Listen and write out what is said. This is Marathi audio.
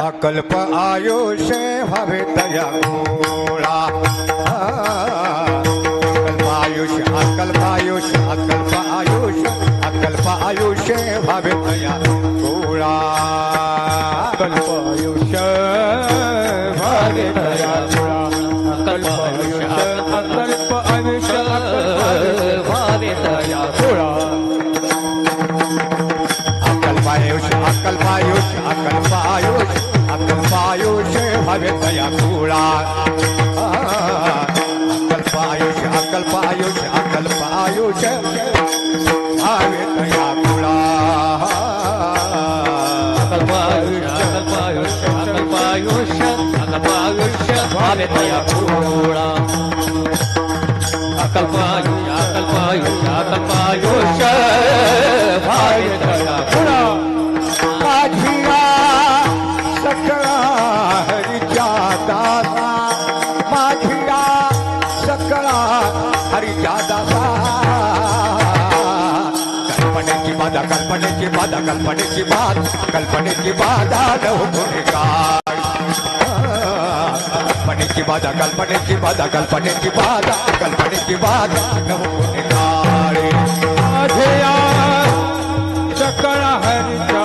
अकल्प आयुष्य व्हावे तया गोळा अकल्प आयुष्य अकल्प आयुष्य अकल्प आयुष्य अकल्प आयुष्य व्हावे तया गोळा अकल्प आयुष्य व्हावे तया गोळा अकल्प आयुष्य अकल्प आयुष्य व्हावे तया गोळा अकल्प आयुष्य अकल्प आयुष्य अकल्प आयुष्य अकल्प आयुष्य व्हावे तया गोळा अकल्प आयुष्य अकल्प आयुष्य अकल्प आयुष्य व्हावे तया गोळा अकल्प आयुष्य अकल्प आयुष्य अकल्प आयुष्य अकल्प आयुष्य व्हावे तया गोळा अकल्प आयुष्य अकल्प आयुष्य अकल्प आयुष्य व्हावे तया गोळा माझिया सकळा हरीच्या दासा माझिया सकळा हरीच्या दासा कल्पनेची बाधा कल्पनेची बाधा कल्पनेची बाधा कल्पनेची बाधा नव्हती काय कल्पनेची बाधा कल्पनेची बाधा कल्पनेची बाधा कल्पनेची बाधा नव्हती काय माझ्या सकळा हरीच्या